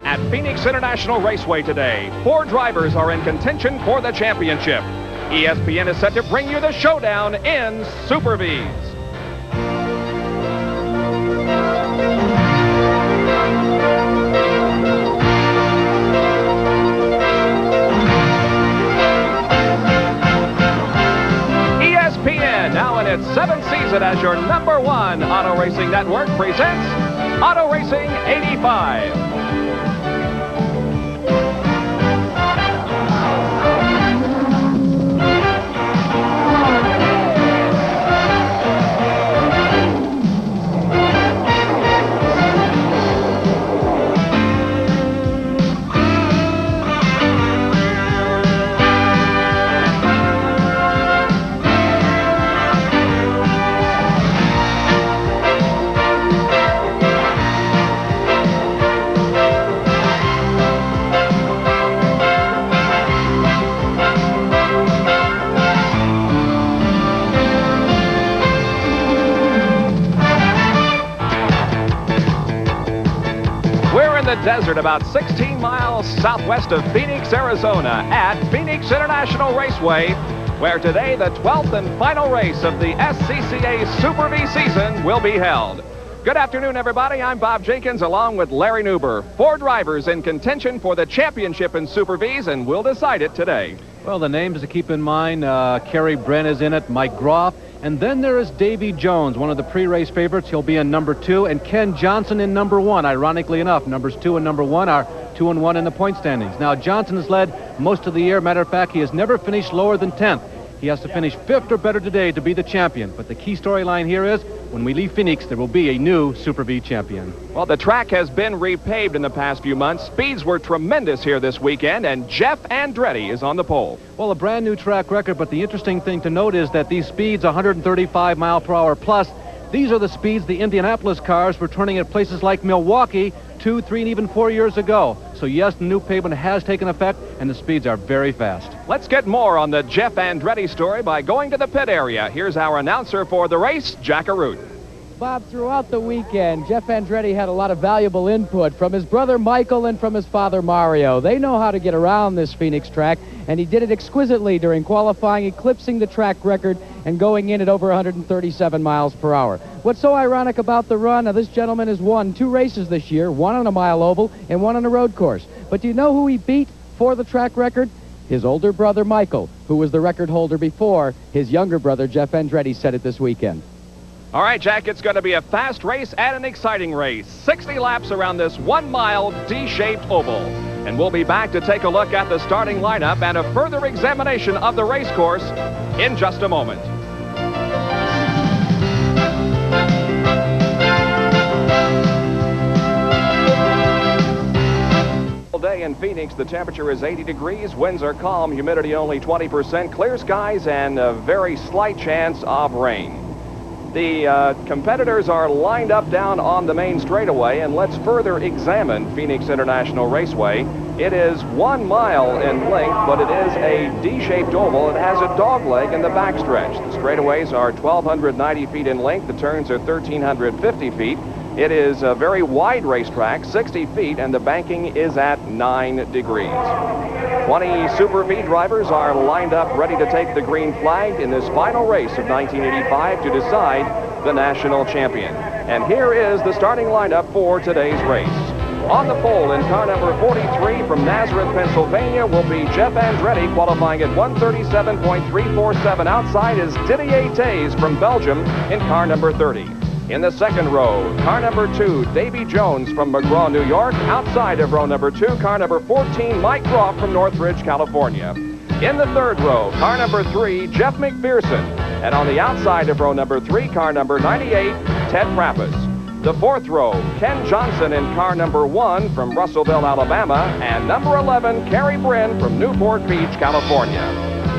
At Phoenix International Raceway today, 4 drivers are in contention for the championship. ESPN is set to bring you the showdown in Super Vees. ESPN, now in its 7th season as your #1 auto racing network, presents Auto Racing 85. The desert about 16 miles southwest of Phoenix, Arizona at Phoenix International Raceway, where today the 12th and final race of the SCCA Super Vee season will be held. Good afternoon, everybody. I'm Bob Jenkins along with Larry Newber. 4 drivers in contention for the championship in Super Vees, and we'll decide it today. Well, the names to keep in mind, Kerry Brent is in it, Mike Groff, and then there is Davy Jones, one of the pre-race favorites. He'll be in number 2, and Ken Johnson in number 1. Ironically enough, numbers 2 and number 1 are 2 and 1 in the point standings. Now, Johnson has led most of the year. Matter of fact, he has never finished lower than 10th. He has to finish 5th or better today to be the champion. But the key storyline here is, when we leave Phoenix, there will be a new Super Vee champion. Well, the track has been repaved in the past few months. Speeds were tremendous here this weekend, and Jeff Andretti is on the pole. Well, a brand new track record, but the interesting thing to note is that these speeds, 135 mile per hour plus, these are the speeds the Indianapolis cars were turning at places like Milwaukee 2, 3, and even 4 years ago. So yes, the new pavement has taken effect, and the speeds are very fast. Let's get more on the Jeff Andretti story by going to the pit area. Here's our announcer for the race, Jack Arute. Bob, throughout the weekend, Jeff Andretti had a lot of valuable input from his brother Michael and from his father Mario. They know how to get around this Phoenix track, and he did it exquisitely during qualifying, eclipsing the track record and going in at over 137 miles per hour. What's so ironic about the run, now this gentleman has won 2 races this year, 1 on a mile oval and 1 on a road course. But do you know who he beat for the track record? His older brother Michael, who was the record holder before his younger brother Jeff Andretti set it this weekend. All right, Jack, it's going to be a fast race and an exciting race. 60 laps around this 1-mile D-shaped oval. And we'll be back to take a look at the starting lineup and a further examination of the race course in just a moment. All day in Phoenix, the temperature is 80 degrees, winds are calm, humidity only 20%, clear skies, and a very slight chance of rain. The competitors are lined up down on the main straightaway, and let's further examine Phoenix International Raceway. It is 1 mile in length, but it is a D-shaped oval. It has a dogleg in the backstretch. The straightaways are 1,290 feet in length. The turns are 1,350 feet. It is a very wide racetrack, 60 feet, and the banking is at 9 degrees. 20 Super Vee drivers are lined up ready to take the green flag in this final race of 1985 to decide the national champion. And here is the starting lineup for today's race. On the pole in car number 43 from Nazareth, Pennsylvania will be Jeff Andretti, qualifying at 137.347. Outside is Didier Tays from Belgium in car number 30. In the second row, car number 2, Davy Jones from McGraw, New York. Outside of row number 2, car number 14, Mike Groff from Northridge, California. In the third row, car number 3, Jeff McPherson. And on the outside of row number 3, car number 98, Ted Frappus. The fourth row, Ken Johnson in car number 1 from Russellville, Alabama. And number 11, Kerry Brent from Newport Beach, California.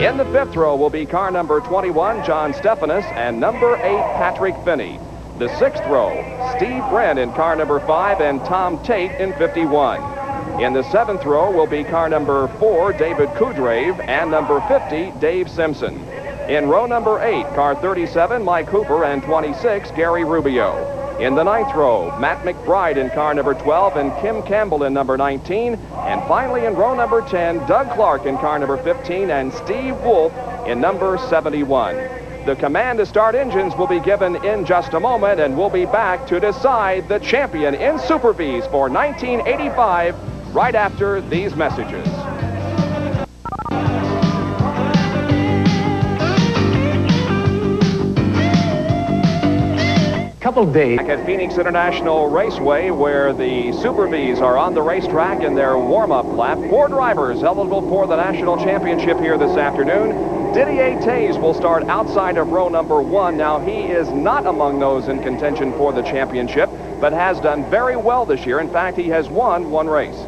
In the fifth row will be car number 21, John Stephanus, and number 8, Patrick Finney. The sixth row, Steve Brent in car number 5 and Tom Tate in 51. In the seventh row will be car number 4, David Kudrave, and number 50, Dave Simpson. In row number 8, car 37, Mike Hooper, and 26, Gary Rubio. In the 9th row, Matt McBride in car number 12 and Kim Campbell in number 19. And finally in row number 10, Doug Clark in car number 15 and Steve Wolf in number 71. The command to start engines will be given in just a moment, and we'll be back to decide the champion in Super Vees for 1985 right after these messages. Couple days Back at Phoenix International Raceway, where the Super Vees are on the racetrack in their warm-up lap. 4 drivers eligible for the national championship here this afternoon. Didier Tays will start outside of row number 1. Now, he is not among those in contention for the championship, but has done very well this year. In fact, he has won 1 race.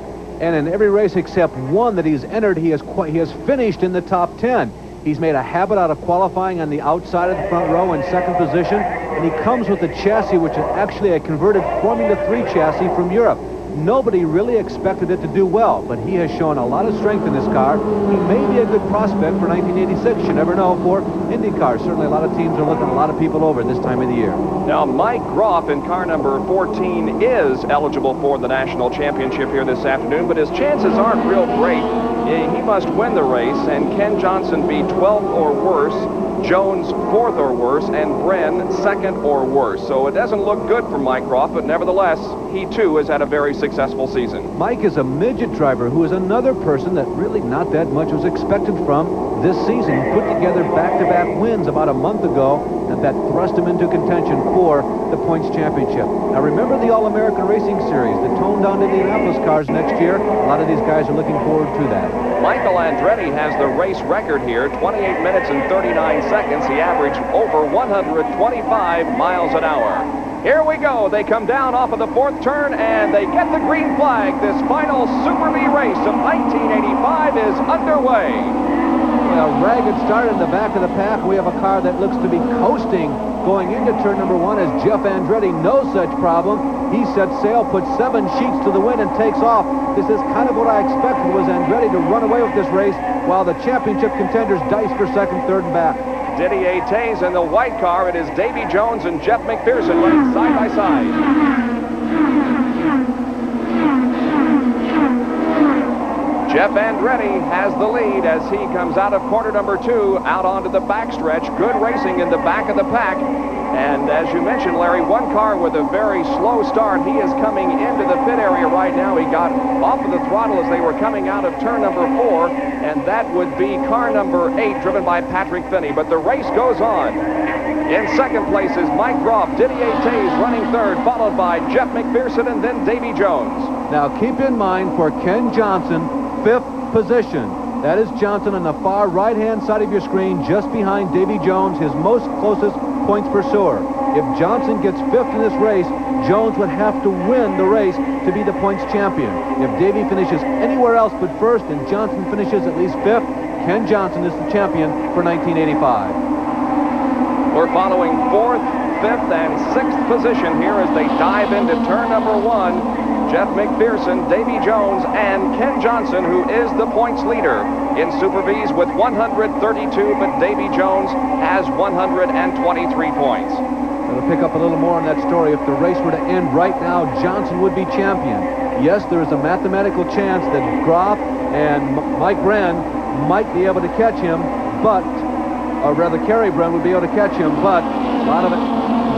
And in every race except one that he's entered, he has finished in the top 10. He's made a habit out of qualifying on the outside of the front row in 2nd position, and he comes with a chassis which is actually a converted Formula 3 chassis from Europe. Nobody really expected it to do well, but he has shown a lot of strength in this car. He may be a good prospect for 1986. You never know for IndyCar. Certainly a lot of teams are looking a lot of people over this time of the year. Now, Mike Groff in car number 14 is eligible for the national championship here this afternoon, but his chances aren't real great. He must win the race, and Ken Johnson be 12th or worse, Jones 4th or worse, and Bren 2nd or worse. So it doesn't look good for Mike Groff, but nevertheless, he too has had a very successful season. Mike is a midget driver who is another person that really not that much was expected from this season. He put together back-to-back wins about a month ago, and that thrust him into contention for the points championship. Now remember the All-American Racing Series, the toned-down Indianapolis cars next year. A lot of these guys are looking forward to that. Michael Andretti has the race record here, 28 minutes and 39 seconds. He averaged over 125 miles an hour. Here we go. They come down off of the 4th turn, and they get the green flag. This final Super Vee race of 1985 is underway. A ragged start in the back of the pack. We have a car that looks to be coasting going into turn number 1 as Jeff Andretti, no such problem. He sets sail, puts 7 sheets to the wind, and takes off. This is kind of what I expected, was Andretti to run away with this race while the championship contenders dice for 2nd, 3rd, and back. Didier Tays in the white car. It is Davy Jones and Jeff McPherson running side by side. Jeff Andretti has the lead as he comes out of corner number 2 out onto the backstretch. Good racing in the back of the pack. And as you mentioned, Larry, one car with a very slow start. He is coming into the pit area right now. He got off of the throttle as they were coming out of turn number 4, and that would be car number 8, driven by Patrick Finney. But the race goes on. In 2nd place is Mike Groff, Didier Tays running 3rd, followed by Jeff McPherson and then Davy Jones. Now keep in mind for Ken Johnson, 5th position. That is Johnson on the far right-hand side of your screen, just behind Davy Jones, his most closest points pursuer. If Johnson gets 5th in this race, Jones would have to win the race to be the points champion. If Davy finishes anywhere else but 1st and Johnson finishes at least 5th, Ken Johnson is the champion for 1985. We're following 4th, 5th, and 6th position here as they dive into turn number 1. Jeff McPherson, Davy Jones, and Ken Johnson, who is the points leader in Super Vees with 132, but Davy Jones has 123 points. To pick up a little more on that story, if the race were to end right now, Johnson would be champion. Yes, there is a mathematical chance that Groff and Mike Bren might be able to catch him, but, or rather Kerry Bren would be able to catch him, but a lot of it,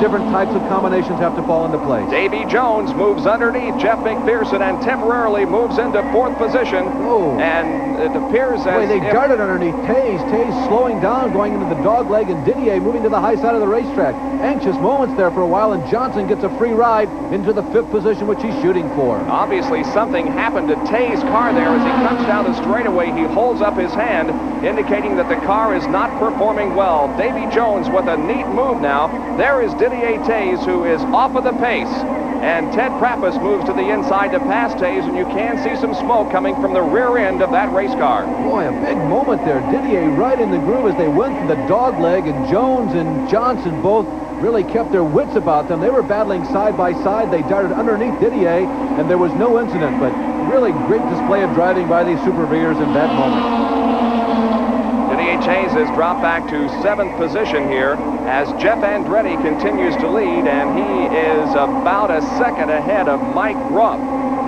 different types of combinations have to fall into place. Davy Jones moves underneath Jeff McPherson and temporarily moves into 4th position. Oh. And it appears as they darted underneath Tays. Tays slowing down, going into the dog leg, and Didier moving to the high side of the racetrack. Anxious moments there for a while, and Johnson gets a free ride into the 5th position, which he's shooting for. Obviously, something happened to Tays' car there as he comes down the straightaway. He holds up his hand, indicating that the car is not performing well. Davy Jones with a neat move now. There is Didier Tays, who is off of the pace. And Ted Prappus moves to the inside to pass Tays, and you can see some smoke coming from the rear end of that race car. Boy, a big moment there. Didier right in the groove as they went through the dog leg, and Jones and Johnson both really kept their wits about them. They were battling side by side. They darted underneath Didier, and there was no incident, but really great display of driving by these Super Veers in that moment. Didier Hayes has dropped back to 7th position here as Jeff Andretti continues to lead, and he is about a second ahead of Mike Groff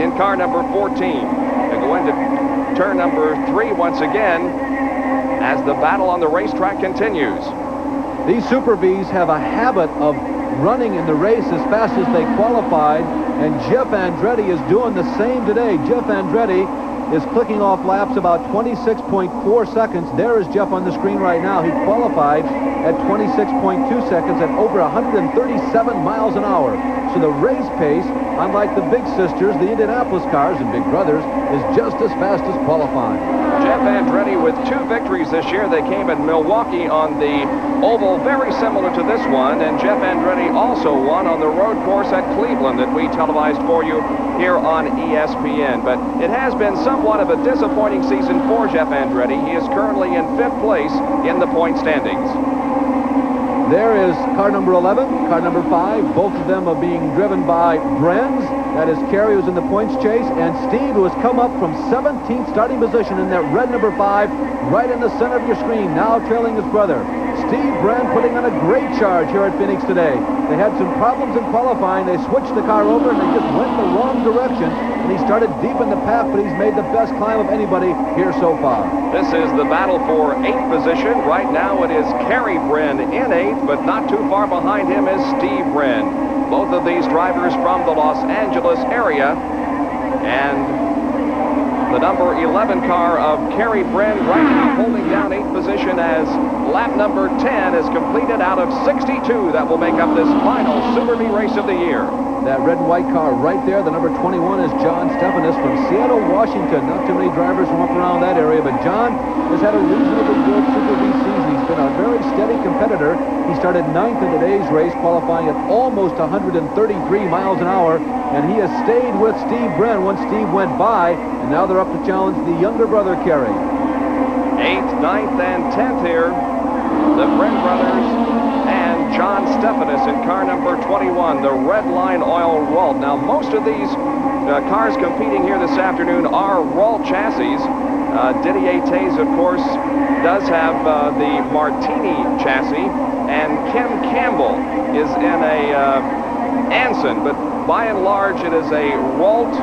in car number 14. They go into turn number 3 once again as the battle on the racetrack continues. These Super Vees have a habit of running in the race as fast as they qualified, and Jeff Andretti is doing the same today. Jeff Andretti is clicking off laps about 26.4 seconds. There is Jeff on the screen right now. He qualified at 26.2 seconds at over 137 miles an hour. So the race pace, unlike the big sisters, the Indianapolis cars and big brothers, is just as fast as qualifying. Jeff Andretti with 2 victories this year. They came in Milwaukee on the oval, very similar to this one, and Jeff Andretti also won on the road course at Cleveland that we televised for you here on ESPN. But it has been somewhat of a disappointing season for Jeff Andretti. He is currently in 5th place in the point standings. There is car number 11, car number 5. Both of them are being driven by Brenz. That is Kerry, who's in the points chase, and Steve, who has come up from 17th starting position in that red number 5, right in the center of your screen, now trailing his brother. Steve Brenn putting on a great charge here at Phoenix today. They had some problems in qualifying. They switched the car over, and they just went the wrong direction, and he started deep in the pack, but he's made the best climb of anybody here so far. This is the battle for 8th position. Right now it is Kerry Brenn in 8th, but not too far behind him is Steve Brenn. Both of these drivers from the Los Angeles area, and the number 11 car of Kerry Brenn right now holding down 8th position as lap number 10 is completed out of 62 that will make up this final Super Vee race of the year. That red and white car right there, the number 21 is John Stephanus from Seattle, Washington. Not too many drivers from up around that area, but John has had a reasonably good Super Vee season. He's been a very steady competitor. He started 9th in today's race, qualifying at almost 133 miles an hour, and he has stayed with Steve Brenn once Steve went by, and now they're up to challenge the younger brother, Kerry. 8th, 9th, and 10th here. The Brenn brothers and John Stephanus in car number 21, the Red Line Oil Ralt. Now, most of these cars competing here this afternoon are Ralt chassis. Didier Taze, of course, does have the Martini chassis, and Kim Campbell is in a Anson, but by and large, it is a Ralt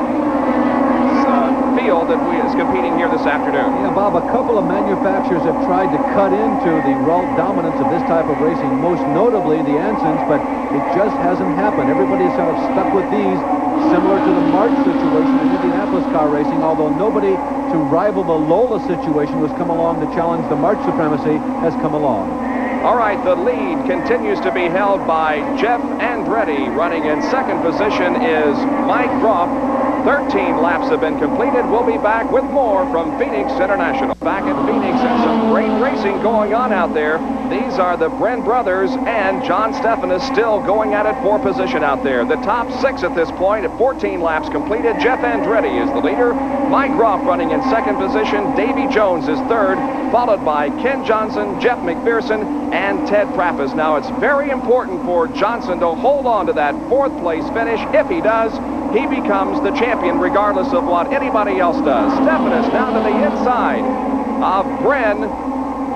field that is competing here this afternoon. Yeah, Bob, a couple of manufacturers have tried to cut into the Ralt dominance of this type of racing, most notably the Ansons, but it just hasn't happened. Everybody's sort of stuck with these, similar to the March situation in Indianapolis car racing, although nobody to rival the Lola situation who's come along to challenge the March supremacy has come along. All right, the lead continues to be held by Jeff Andretti. Running in 2nd position is Mike Groff. 13 laps have been completed. We'll be back with more from Phoenix International. Back at Phoenix, and some great racing going on out there. These are the Brenn brothers and John Stephanus still going at it for position out there. The top 6 at this point at 14 laps completed. Jeff Andretti is the leader. Mike Groff running in 2nd position. Davy Jones is 3rd, followed by Ken Johnson, Jeff McPherson, and Ted Trappis. Now, it's very important for Johnson to hold on to that 4th place finish. If he does, he becomes the champion regardless of what anybody else does. Stephanus down to the inside of Brenn,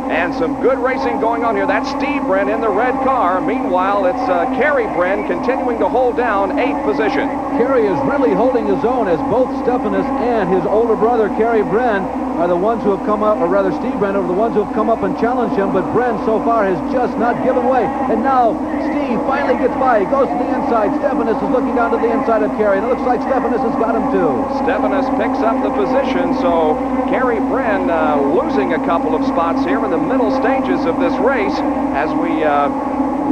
and some good racing going on here. That's Steve Brenn in the red car. Meanwhile, it's Kerry Brenn continuing to hold down 8th position. Kerry is really holding his own as both Stephanus and his older brother, Kerry Brenn, are the ones who have come up, or rather Steve Brenn, are the ones who have come up and challenged him, but Brenn so far has just not given way. And now Steve finally gets by. He goes to the inside. Stephanus is looking down to the inside of Kerry, and it looks like Stephanus has got him too. Stephanus picks up the position, so Kerry Brenn losing a couple of spots here in the middle stages of this race as we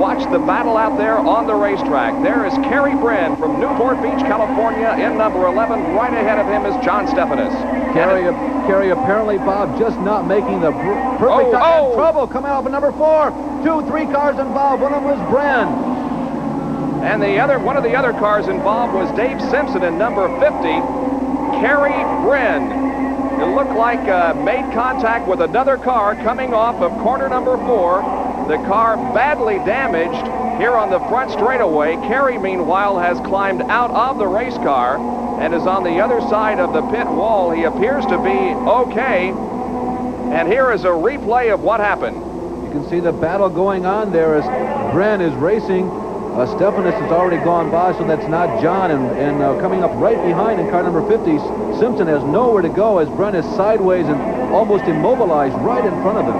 watch the battle out there on the racetrack. There is Kerry Brenn from Newport Beach, California in number 11. Right ahead of him is John Stephanus. Kerry apparently, Bob, just not making the perfect time. Trouble coming out of number 4. 2, 3 cars involved. One of them was Brenn. And one of the other cars involved was Dave Simpson in number 50. Kerry Brenn. It looked like made contact with another car coming off of corner number 4. The car badly damaged here on the front straightaway. Kerry, meanwhile, has climbed out of the race car and is on the other side of the pit wall. He appears to be okay. And here is a replay of what happened. You can see the battle going on there as Bren is racing. Stephanus has already gone by, so that's not John. And coming up right behind in car number 50, Simpson has nowhere to go as Bren is sideways and almost immobilized right in front of him.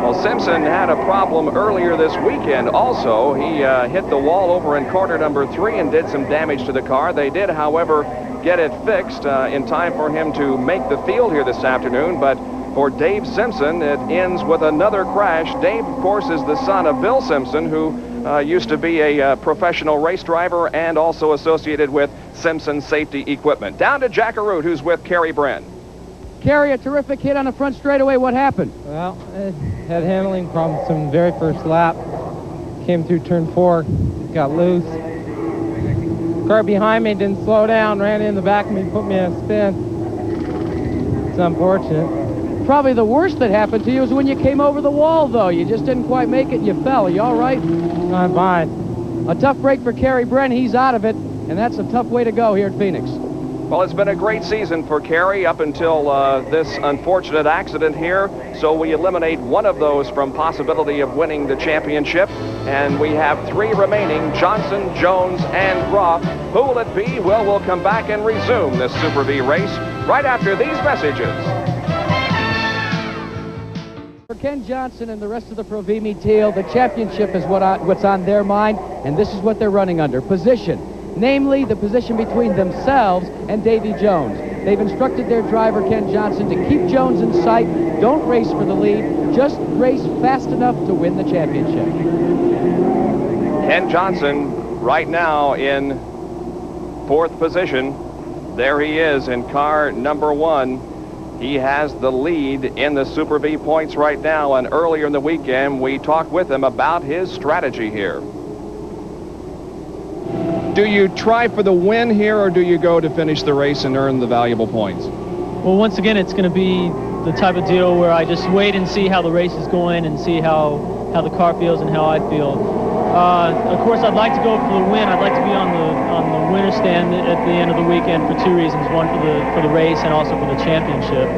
Well, Simpson had a problem earlier this weekend also. He hit the wall over in corner number 3 and did some damage to the car. They did, however, get it fixed in time for him to make the field here this afternoon. But for Dave Simpson, it ends with another crash. Dave, of course, is the son of Bill Simpson, who used to be a professional race driver and also associated with Simpson Safety Equipment. Down to Jack Arute, who's with Kerry Bren. Kerry, a terrific hit on the front straightaway. What happened? Well, had handling problems from the very first lap. Came through turn 4, got loose. Car behind me didn't slow down, ran in the back of me, put me in a spin. It's unfortunate. Probably the worst that happened to you was when you came over the wall, though. You just didn't quite make it and you fell. Are you all right? I'm fine. A tough break for Kerry Bren. He's out of it, and that's a tough way to go here at Phoenix. Well, it's been a great season for Kerry up until this unfortunate accident here. So we eliminate one of those from possibility of winning the championship. And we have 3 remaining, Johnson, Jones, and Groff. Who will it be? Well, we'll come back and resume this Super Vee race right after these messages. For Ken Johnson and the rest of the Provimi team, the championship is what's on their mind, and this is what they're running under. Position. Namely, the position between themselves and Davy Jones. They've instructed their driver, Ken Johnson, to keep Jones in sight. Don't race for the lead. Just race fast enough to win the championship. Ken Johnson right now in 4th position. There he is in car number 1. He has the lead in the Super Vee points right now, and earlier in the weekend we talked with him about his strategy here. Do you try for the win here, or do you go to finish the race and earn the valuable points? Well, once again, it's going to be the type of deal where I just wait and see how the race is going and see how the car feels and how I feel. Of course, I'd like to go for the win. I'd like to be on the winner's stand at the end of the weekend for 2 reasons: one for the race and also for the championship.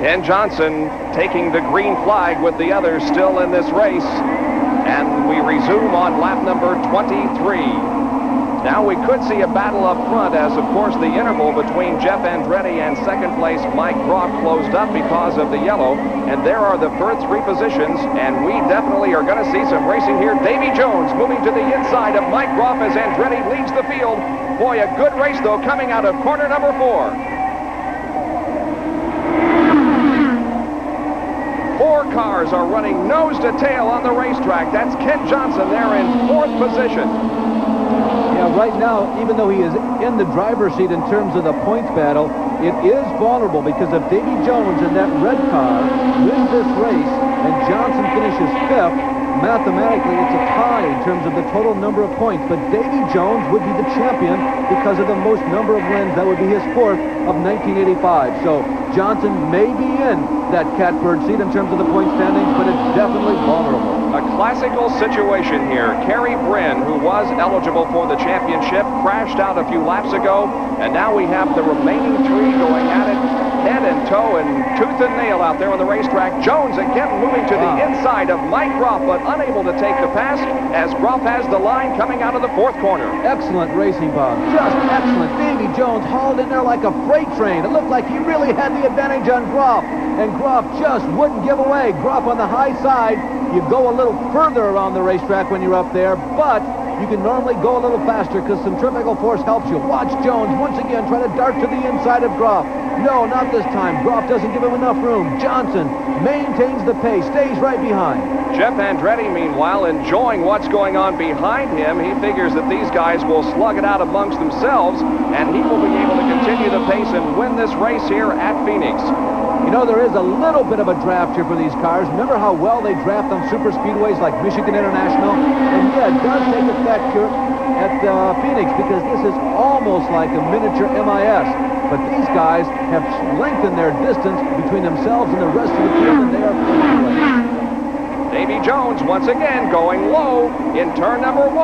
Ken Johnson taking the green flag with the others still in this race. And we resume on lap number 23. Now we could see a battle up front as, of course, the interval between Jeff Andretti and second place Mike Groff closed up because of the yellow. And there are the first 3 positions, and we definitely are going to see some racing here. Davy Jones moving to the inside of Mike Groff as Andretti leads the field. Boy, a good race, though, coming out of corner number 4. 4 cars are running nose to tail on the racetrack. That's Ken Johnson there in 4th position. Yeah, right now, even though he is in the driver's seat in terms of the points battle, it is vulnerable because if Davy Jones in that red car wins this race and Johnson finishes 5th, mathematically it's a tie in terms of the total number of points. But Davy Jones would be the champion because of the most number of wins. That would be his 4th of 1985. So Johnson may be in that catbird seat in terms of the point standings, but it's definitely vulnerable. A classical situation here. Kerry Bren, who was eligible for the championship, crashed out a few laps ago, and now we have the remaining 3 going at it head and toe and tooth and nail out there on the racetrack. Jones again moving to the inside of Mike Groff, but unable to take the pass as Groff has the line coming out of the 4th corner. Excellent racing, Bob. Just excellent. Davy Jones hauled in there like a freight train. It looked like he really had the advantage on Groff, and Groff just wouldn't give away. Groff on the high side. You go a little further around the racetrack when you're up there, but you can normally go a little faster because centrifugal force helps you. Watch Jones once again try to dart to the inside of Groff. No, not this time. Groff doesn't give him enough room. Johnson maintains the pace, stays right behind. Jeff Andretti, meanwhile, enjoying what's going on behind him. He figures that these guys will slug it out amongst themselves, and he will be able to continue the pace and win this race here at Phoenix. You know, there is a little bit of a draft here for these cars. Remember how well they draft on super speedways like Michigan International? And yeah, it does take effect here at Phoenix because this is almost like a miniature MIS. But these guys have lengthened their distance between themselves and the rest of the field, and they are pulling away. Davy Jones once again going low in turn number 1.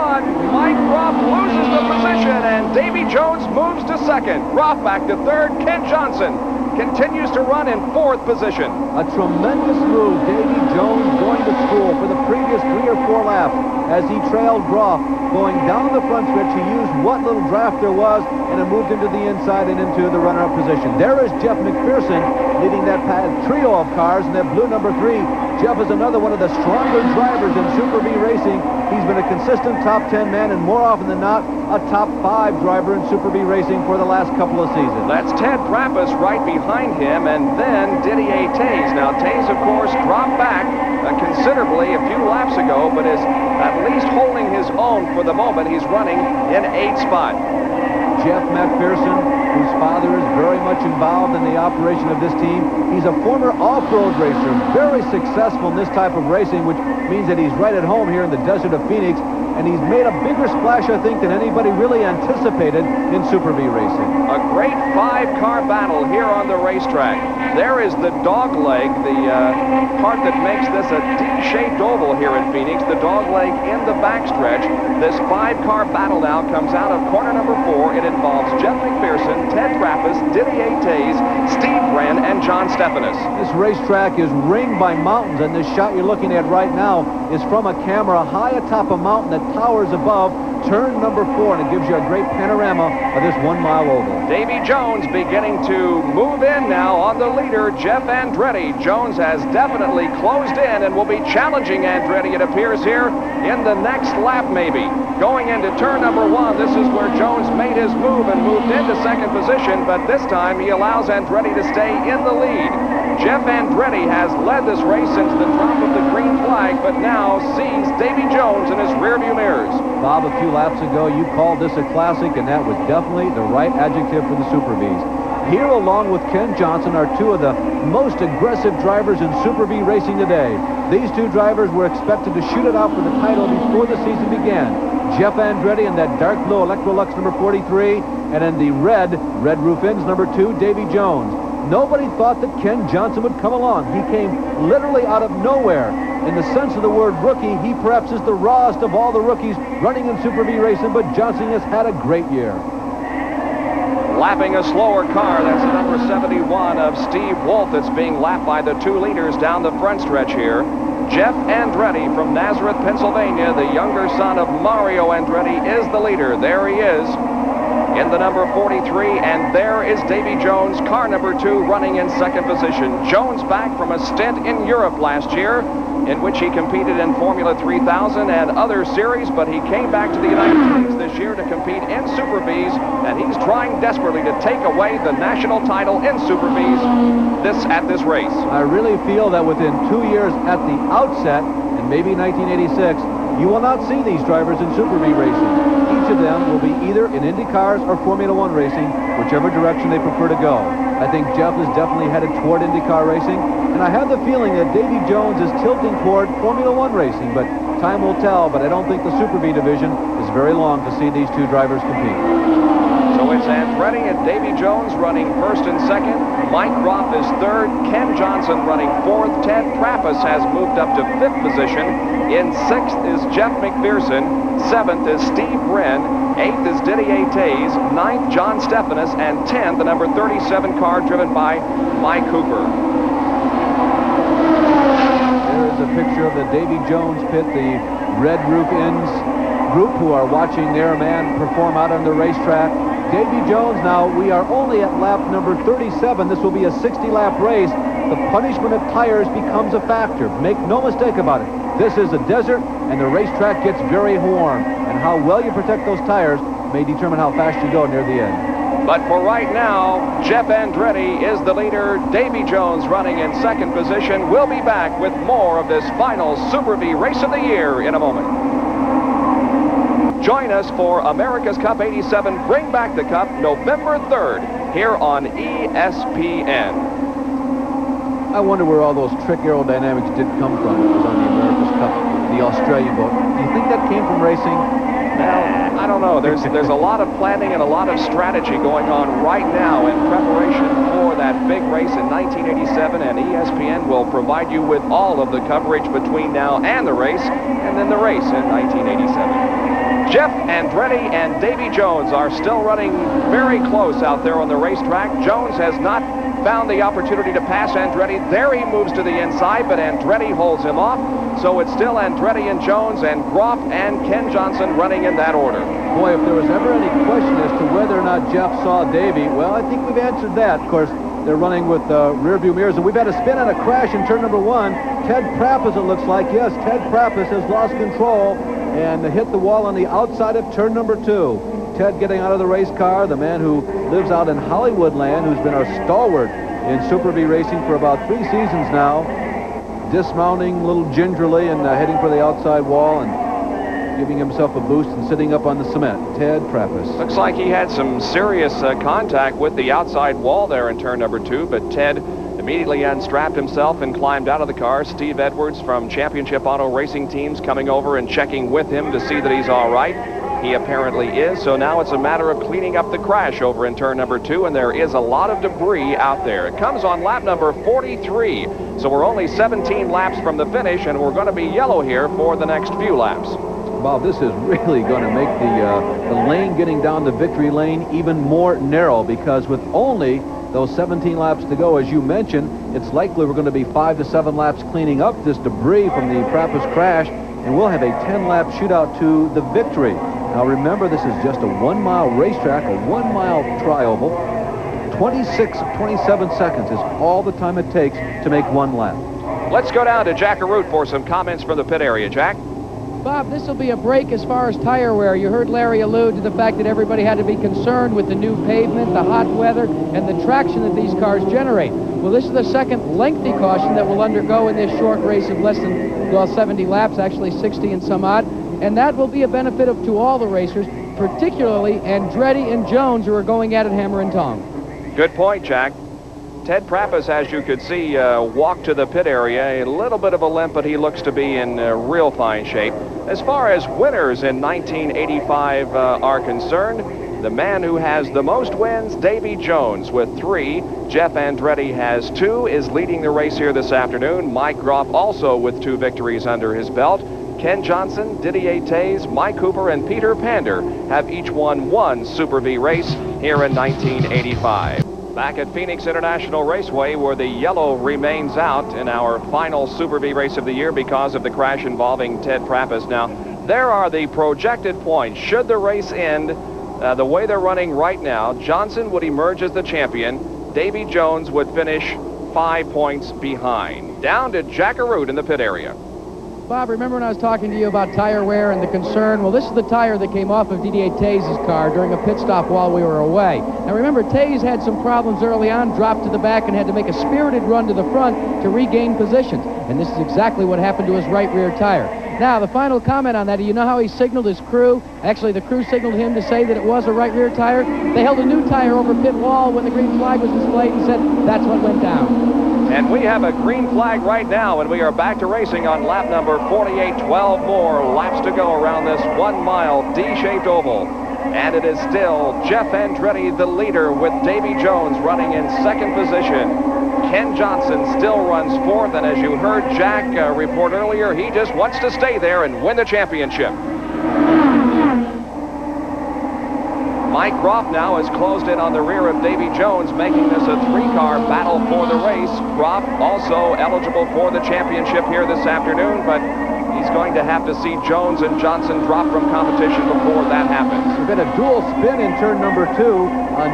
Mike Groff loses the position, and Davy Jones moves to 2nd. Groff back to 3rd. Ken Johnson continues to run in 4th position. A tremendous move. Davy Jones going to school for the previous 3 or 4 laps as he trailed Groff. Going down the front stretch, he used what little draft there was, and it moved into the inside and into the runner-up position. There is Jeff McPherson leading that trio of cars in that blue number 3. Jeff is another one of the stronger drivers in Super Vee racing. He's been a consistent top 10 man, and more often than not, a top 5 driver in Super Vee racing for the last couple of seasons. That's Ted Prappas right behind him, and then Didier Tays. Now, Tays, of course, dropped back considerably a few laps ago, but is at least holding his own for the moment. He's running in 8th spot. Jeff McPherson, whose father is very much involved in the operation of this team. He's a former off-road racer, very successful in this type of racing, which means that he's right at home here in the desert of Phoenix, and he's made a bigger splash, I think, than anybody really anticipated in Super Vee racing. A great 5-car battle here on the racetrack. There is the dog leg, the part that makes this a D-shaped oval here in Phoenix, the dog leg in the backstretch. This 5-car battle now comes out of corner number 4. It involves Jeff McPherson, Ted Prappas, Didier Tays, Steve Wren, and John Stephanus. This racetrack is ringed by mountains, and this shot you're looking at right now is from a camera high atop a mountain that towers above turn number 4, and it gives you a great panorama of this 1-mile oval. Davy Jones beginning to move in now on the leader, Jeff Andretti. Jones has definitely closed in and will be challenging Andretti, it appears, here in the next lap maybe. Going into turn number 1, this is where Jones made his move and moved into 2nd position, but this time he allows Andretti to stay in the lead. Jeff Andretti has led this race since the drop of the green flag, but now sees Davy Jones in his rearview mirrors. Bob, a few laps ago, you called this a classic, and that was definitely the right adjective for the Super Vees. Here, along with Ken Johnson, are 2 of the most aggressive drivers in Super Vee racing today. These 2 drivers were expected to shoot it out for the title before the season began. Jeff Andretti in that dark blue Electrolux number 43, and in the red roof ends number 2, Davy Jones. Nobody thought that Ken Johnson would come along. He came literally out of nowhere. In the sense of the word rookie, he perhaps is the rawest of all the rookies running in Super Vee racing, but Johnson has had a great year. Lapping a slower car, that's the number 71 of Steve Wolf that's being lapped by the 2 leaders down the front stretch here. Jeff Andretti from Nazareth, Pennsylvania, the younger son of Mario Andretti, is the leader. There he is in the number 43, and there is Davy Jones, car number 2, running in 2nd position. Jones back from a stint in Europe last year, in which he competed in Formula 3000 and other series, but he came back to the United States this year to compete in Super Vees, and he's trying desperately to take away the national title in Super Vees at this race. I really feel that within 2 years at the outset, and maybe 1986, you will not see these drivers in Super Vee racing. Each of them will be either in Indy cars or Formula 1 racing, whichever direction they prefer to go. I think Jeff is definitely headed toward IndyCar racing, and I have the feeling that Davy Jones is tilting toward Formula 1 racing, but time will tell. But I don't think the Super Vee division is very long to see these 2 drivers compete. So it's Andretti and Davy Jones running 1st and 2nd. Mike Groff is 3rd. Ken Johnson running 4th. Ted Prappas has moved up to 5th position. In 6th is Jeff McPherson. 7th is Steve Wren. 8th is Didier Tays. 9th, John Stephanus. And 10th, the number 37 car driven by Mike Cooper. There is a picture of the Davy Jones pit, the red roof ends group who are watching their man perform out on the racetrack. Davy Jones now, we are only at lap number 37. This will be a 60-lap race. The punishment of tires becomes a factor. Make no mistake about it. This is a desert, and the racetrack gets very warm. And how well you protect those tires may determine how fast you go near the end. But for right now, Jeff Andretti is the leader. Davy Jones running in 2nd position. We'll be back with more of this final Super Vee race of the year in a moment. Join us for America's Cup 87 Bring Back the Cup November 3rd here on ESPN. I wonder where all those trick aerodynamics did come from. It was on the America's Cup, the Australian boat. Do you think that came from racing? Well, I don't know. There's a lot of planning and a lot of strategy going on right now in preparation for that big race in 1987, and ESPN will provide you with all of the coverage between now and the race, and then the race in 1987. Jeff Andretti and Davy Jones are still running very close out there on the racetrack. Jones has not found the opportunity to pass Andretti. There he moves to the inside, but Andretti holds him off. So it's still Andretti and Jones and Groff and Ken Johnson running in that order. Boy, if there was ever any question as to whether or not Jeff saw Davey, well, I think we've answered that. Of course, they're running with rear view mirrors, and we've had a spin and a crash in turn number 1. Ted Prappis, it looks like. Yes, Ted Prappis has lost control and hit the wall on the outside of turn number 2. Ted getting out of the race car, the man who lives out in Hollywood land, who's been our stalwart in Super Vee racing for about 3 seasons now, dismounting a little gingerly and heading for the outside wall and giving himself a boost and sitting up on the cement. Ted Prappis. Looks like he had some serious contact with the outside wall there in turn number 2, but Ted immediately unstrapped himself and climbed out of the car. Steve Edwards from Championship Auto Racing Teams coming over and checking with him to see that he's all right. He apparently is, so now it's a matter of cleaning up the crash over in turn number 2, and there is a lot of debris out there. It comes on lap number 43, so we're only 17 laps from the finish, and we're going to be yellow here for the next few laps. Bob, this is really going to make the lane getting down the victory lane even more narrow, because with only those 17 laps to go, as you mentioned, it's likely we're going to be 5 to 7 laps cleaning up this debris from the Prappis crash, and we'll have a 10-lap shootout to the victory. Now remember, this is just a 1-mile racetrack, a 1-mile tri-oval. 26, 27 seconds is all the time it takes to make 1 lap. Let's go down to Jack Arute for some comments from the pit area. Jack? Bob, this will be a break as far as tire wear. You heard Larry allude to the fact that everybody had to be concerned with the new pavement, the hot weather, and the traction that these cars generate. Well, this is the second lengthy caution that we'll undergo in this short race of less than, well, 70 laps, actually 60 and some odd. And that will be a benefit to all the racers, particularly Andretti and Jones, who are going at it hammer and tong. Good point, Jack. Ted Prappis, as you could see, walked to the pit area. A little bit of a limp, but he looks to be in real fine shape. As far as winners in 1985 are concerned, the man who has the most wins, Davy Jones, with 3. Jeff Andretti has 2, is leading the race here this afternoon. Mike Groff also with 2 victories under his belt. Ken Johnson, Didier Tays, Mike Cooper, and Peter Pander have each won 1 Super Vee race here in 1985. Back at Phoenix International Raceway, where the yellow remains out in our final Super Vee race of the year because of the crash involving Ted Prappis. Now, there are the projected points. Should the race end the way they're running right now, Johnson would emerge as the champion. Davy Jones would finish 5 points behind. Down to Jack Arute in the pit area. Bob, remember when I was talking to you about tire wear and the concern? Well, this is the tire that came off of Didier Tays' car during a pit stop while we were away. Now, remember, Tays had some problems early on, dropped to the back, and had to make a spirited run to the front to regain positions. And this is exactly what happened to his right rear tire. Now, the final comment on that, do you know how he signaled his crew? Actually, the crew signaled him to say that it was a right rear tire. They held a new tire over pit wall when the green flag was displayed and said that's what went down. And we have a green flag right now, and we are back to racing on lap number 48. 12 more laps to go around this 1-mile D-shaped oval. And it is still Jeff Andretti, the leader, with Davy Jones running in 2nd position. Ken Johnson still runs 4th, and as you heard Jack report earlier, he just wants to stay there and win the championship. Mike Groff now has closed in on the rear of Davy Jones, making this a 3-car battle for the race. Groff also eligible for the championship here this afternoon, but he's going to have to see Jones and Johnson drop from competition before that happens. We've got a dual spin in turn number 2.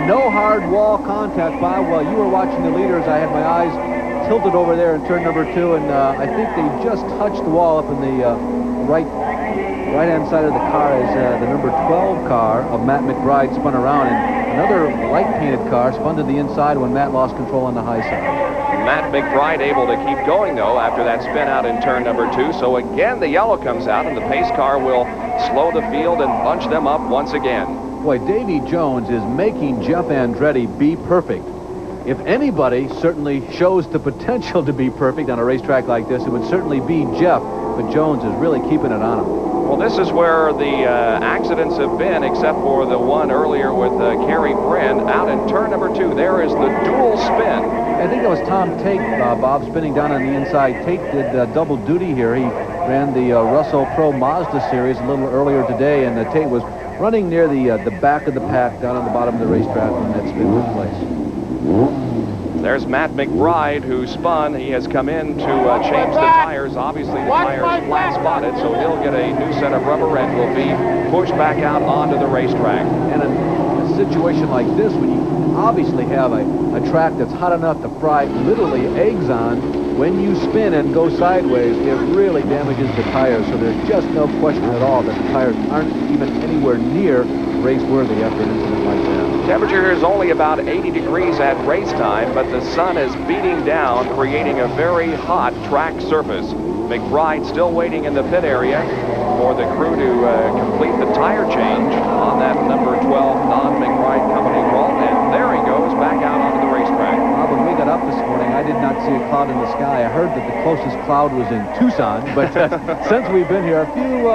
No hard wall contact, Bob. While you were watching the leaders, I had my eyes tilted over there in turn number 2, and I think they just touched the wall up in the right-hand side of the car as the number 12 car of Matt McBride spun around, and another light-painted car spun to the inside when Matt lost control on the high side. Matt McBride able to keep going, though, after that spin out in turn number 2. So again, the yellow comes out, and the pace car will slow the field and bunch them up once again. Boy, Davy Jones is making Jeff Andretti be perfect. If anybody certainly shows the potential to be perfect on a racetrack like this, it would certainly be Jeff, but Jones is really keeping it on him. Well, this is where the accidents have been, except for the one earlier with Kerry Brin out in turn number 2. There is the dual spin. I think that was Tom Tate, Bob, spinning down on the inside. Tate did double duty here. He ran the Russell Pro Mazda Series a little earlier today, and Tate was running near the back of the pack down on the bottom of the racetrack when that spin took place. There's Matt McBride, who spun. He has come in to change the tires. Obviously, the tires flat spotted, so he'll get a new set of rubber and will be pushed back out onto the racetrack. And in a situation like this, when you obviously have a track that's hot enough to fry literally eggs on, when you spin and go sideways, it really damages the tires. So there's just no question at all that the tires aren't even anywhere near race-worthy after an incident like that. Temperature is only about 80 degrees at race time, but the sun is beating down, creating a very hot track surface. McBride still waiting in the pit area for the crew to complete the tire change on that number 12 non-McBride company vault, and there he goes back out onto the racetrack. Well, when we got up this morning, I did not see a cloud in the sky. I heard that the closest cloud was in Tucson, but since we've been here, a few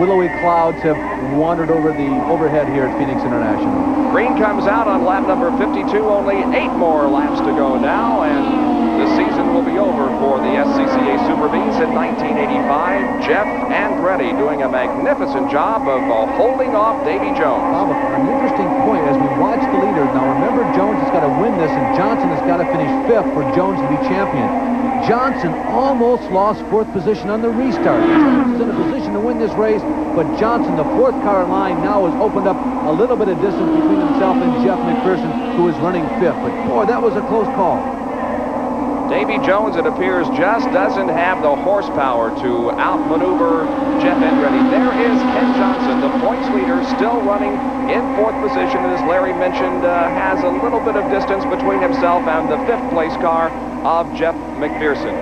willowy clouds have wandered over the overhead here at Phoenix International. Green comes out on lap number 52. Only 8 more laps to go now, and the season will be over for the SCCA Super Vees in 1985. Jeff Andretti doing a magnificent job of holding off Davy Jones. Bob, an interesting point as we watch the leaders. Now remember, Jones has got to win this, and Johnson has got to finish 5th for Jones to be champion. Johnson almost lost 4th position on the restart. Jones is in a position to win this race, but Johnson, the 4th car in line, now has opened up a little bit of distance between himself and Jeff McPherson, who is running 5th. But boy, that was a close call. Davy Jones, it appears, just doesn't have the horsepower to outmaneuver Jeff Andretti. There is Ken Johnson, the points leader, still running in 4th position, and as Larry mentioned, has a little bit of distance between himself and the 5th place car of Jeff McPherson.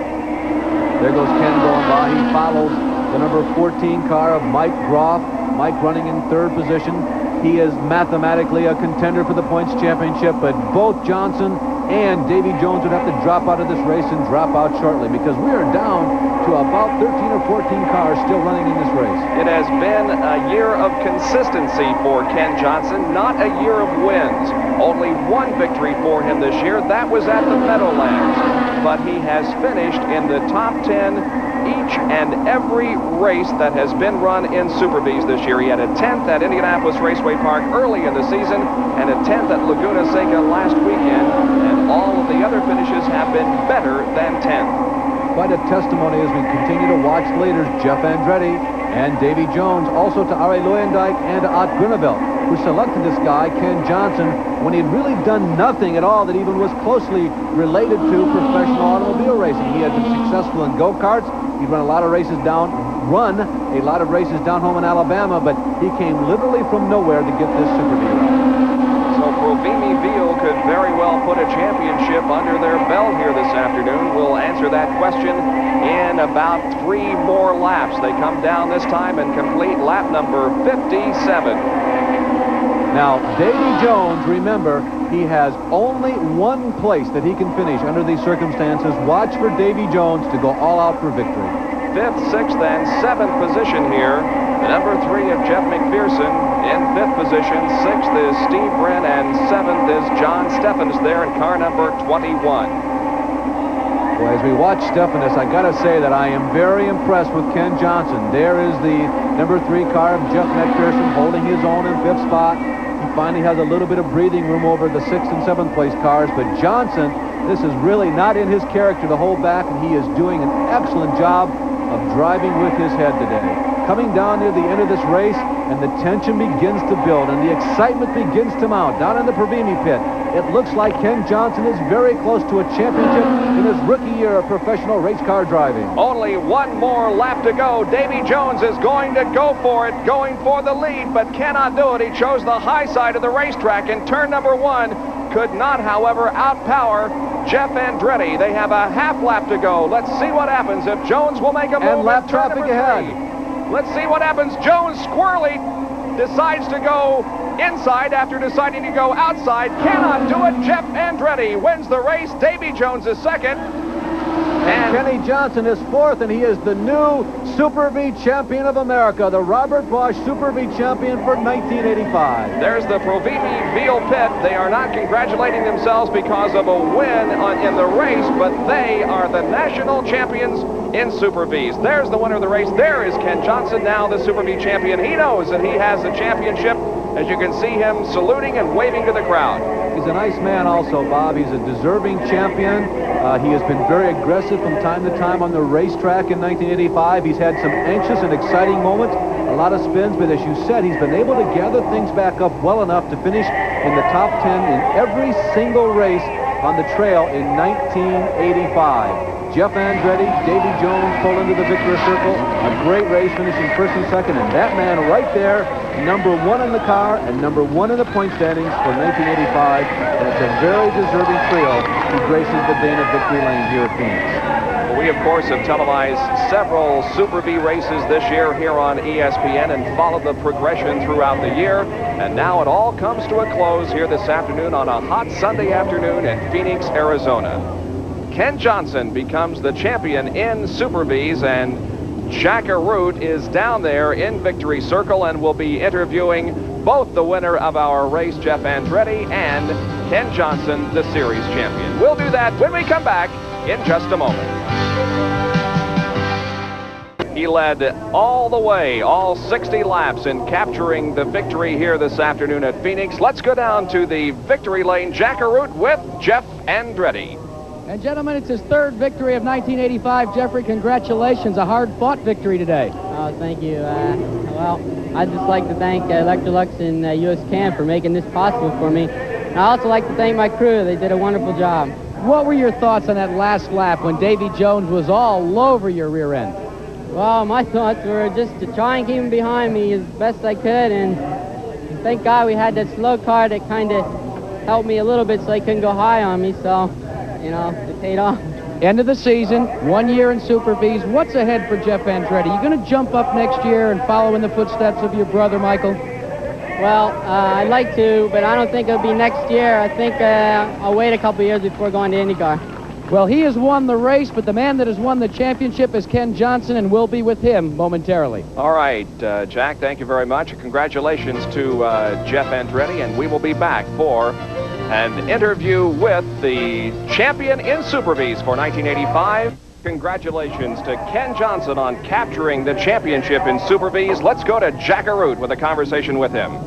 There goes Ken going by. He follows the number 14 car of Mike Groff. Mike running in 3rd position. He is mathematically a contender for the points championship, but both Johnson and Davy Jones would have to drop out of this race and drop out shortly, because we are down to about 13 or 14 cars still running in this race. It has been a year of consistency for Ken Johnson, not a year of wins. Only 1 victory for him this year. That was at the Meadowlands. But he has finished in the top 10 each and every race that has been run in Super Vees this year. He had a 10th at Indianapolis Raceway Park early in the season and a 10th at Laguna Seca last weekend, and all of the other finishes have been better than 10th. Quite a testimony as we continue to watch the leaders, Jeff Andretti and Davy Jones, also to Arie Luyendyk and to Ott Grunewald, who selected this guy, Ken Johnson, when he'd really done nothing at all that even was closely related to professional automobile racing. He had been successful in go-karts. He'd run a lot of races down home in Alabama, but he came literally from nowhere to get this Super Vee ride. So Provimi Veal could very well put a championship under their belt here this afternoon. We'll answer that question in about 3 more laps. They come down this time and complete lap number 57. Now, Davy Jones, remember, he has only 1 place that he can finish under these circumstances. Watch for Davy Jones to go all out for victory. 5th, 6th, and 7th position here. The number 3 of Jeff McPherson in 5th position. 6th is Steve Brin, and 7th is John Stephens there in car number 21. Well, as we watch Stephanus, I got to say that I am very impressed with Ken Johnson. There is the number 3 car of Jeff McPherson holding his own in 5th spot. He finally has a little bit of breathing room over the 6th and 7th place cars, but Johnson, this is really not in his character to hold back, and he is doing an excellent job of driving with his head today. Coming down near the end of this race, and the tension begins to build, and the excitement begins to mount down in the Provimi pit. It looks like Ken Johnson is very close to a championship in his rookie year of professional race car driving. Only 1 more lap to go. Davy Jones is going to go for it, going for the lead, but cannot do it. He chose the high side of the racetrack in turn number 1. Could not, however, outpower Jeff Andretti. They have a half lap to go. Let's see what happens if Jones will make a move. And lap traffic ahead. Let's see what happens. Jones squirrely decides to go inside after deciding to go outside. Cannot do it. Jeff Andretti wins the race. Davy Jones is 2nd. And Kenny Johnson is 4th, and he is the new Super Vee champion of America, the Robert Bosch Super Vee champion for 1985. There's the Provimi Veal pit. They are not congratulating themselves because of a win in the race, but they are the national champions in Super Vees. There's the winner of the race. There is Ken Johnson, now the Super Vee champion. He knows that he has the championship, as you can see him saluting and waving to the crowd. He's a nice man also, Bob. He's a deserving champion. He has been very aggressive from time to time on the racetrack in 1985. He's had some anxious and exciting moments, a lot of spins, but as you said, he's been able to gather things back up well enough to finish in the top 10 in every single race on the trail in 1985. Jeff Andretti, Davy Jones pulled into the victory circle. A great race, finishing first and second. And that man right there, number 1 in the car and number 1 in the point standings for 1985. That's a very deserving trio who graces the Dana Victory Lane here at Phoenix. We, of course, have televised several Super Vee races this year here on ESPN and followed the progression throughout the year. And now it all comes to a close here this afternoon on a hot Sunday afternoon in Phoenix, Arizona. Ken Johnson becomes the champion in Super Vees, and Jack Arute is down there in Victory Circle and will be interviewing both the winner of our race, Jeff Andretti, and Ken Johnson, the series champion. We'll do that when we come back in just a moment. He led all the way, all 60 laps in capturing the victory here this afternoon at Phoenix. Let's go down to the victory lane. Jack Arute with Jeff Andretti. And gentlemen, it's his third victory of 1985. Jeffrey, congratulations. A hard-fought victory today. Oh, thank you. Well, I'd just like to thank Electrolux and US Cam for making this possible for me. And I also like to thank my crew. They did a wonderful job. What were your thoughts on that last lap when Davy Jones was all over your rear end? Well, my thoughts were just to try and keep him behind me as best I could. And thank God we had that slow car that kind of helped me a little bit so they couldn't go high on me. So, you know, it paid off. End of the season, 1 year in Super Vees. What's ahead for Jeff Andretti? You going to jump up next year and follow in the footsteps of your brother, Michael? Well, I'd like to, but I don't think it'll be next year. I think I'll wait a couple years before going to IndyCar. Well, he has won the race, but the man that has won the championship is Ken Johnson, and we'll be with him momentarily. All right, Jack, thank you very much. Congratulations to Jeff Andretti, and we will be back for an interview with the champion in Super Vees for 1985. Congratulations to Ken Johnson on capturing the championship in Super Vees. Let's go to Jack Arute with a conversation with him.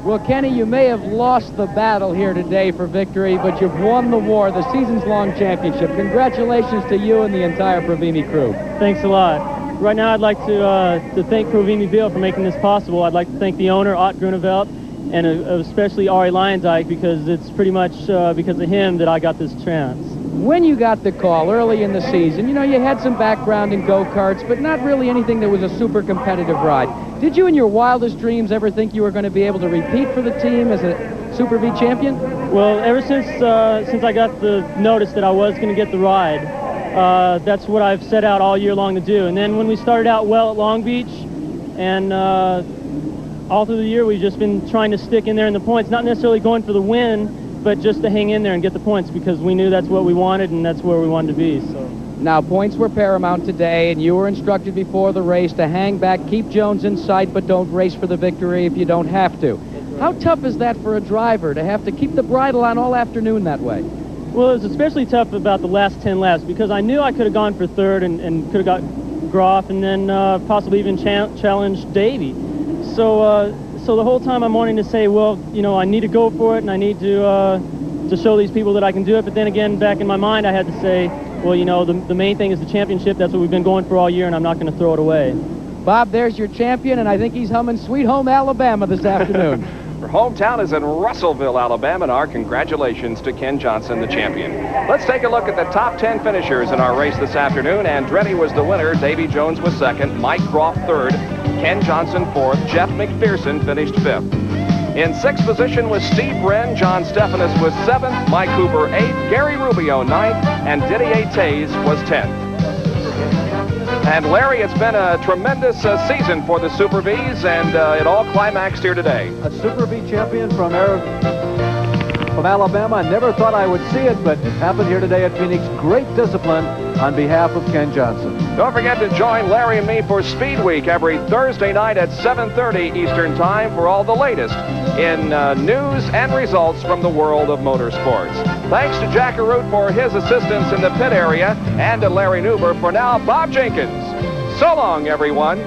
Well, Kenny, you may have lost the battle here today for victory, but you've won the war, the season's-long championship. Congratulations to you and the entire Provimi crew. Thanks a lot. Right now, I'd like to thank Provimi Bill for making this possible. I'd like to thank the owner, Ott Grunewald, and especially Ari Lyondike, because it's pretty much because of him that I got this chance. When you got the call early in the season, you know, you had some background in go-karts, but not really anything that was a super competitive ride. Did you in your wildest dreams ever think you were going to be able to repeat for the team as a Super Vee champion? Well, ever since I got the notice that I was going to get the ride, that's what I've set out all year long to do. And then when we started out well at Long Beach, and all through the year we've just been trying to stick in there in the points, not necessarily going for the win, but just to hang in there and get the points, because we knew that's what we wanted and that's where we wanted to be. So. Now, points were paramount today, and you were instructed before the race to hang back, keep Jones in sight, but don't race for the victory if you don't have to. Right. How tough is that for a driver to have to keep the bridle on all afternoon that way? Well, it was especially tough about the last 10 laps, because I knew I could have gone for third and could have got Groff and then possibly even challenged Davy. So the whole time I'm wanting to say, well, you know, I need to go for it and I need to show these people that I can do it. But then again, back in my mind, I had to say, well, you know, the main thing is the championship. That's what we've been going for all year, and I'm not going to throw it away. Bob, there's your champion, and I think he's humming Sweet Home Alabama this afternoon. Her hometown is in Russellville, Alabama, and our congratulations to Ken Johnson, the champion. Let's take a look at the top 10 finishers in our race this afternoon. Andretti was the winner. Davy Jones was second. Mike Groff third. Ken Johnson fourth. Jeff McPherson finished fifth. In sixth position was Steve Wren. John Stephanus was seventh. Mike Cooper eighth. Gary Rubio ninth. And Didier Taze was 10th. And Larry, it's been a tremendous season for the Super Vees, and it all climaxed here today. A Super Vee champion from Alabama. I never thought I would see it, but it happened here today at Phoenix. Great discipline on behalf of Ken Johnson. Don't forget to join Larry and me for Speed Week every Thursday night at 7:30 Eastern Time for all the latest in news and results from the world of motorsports. Thanks to Jack Arute for his assistance in the pit area, and to Larry Newber. For now, Bob Jenkins. So long, everyone.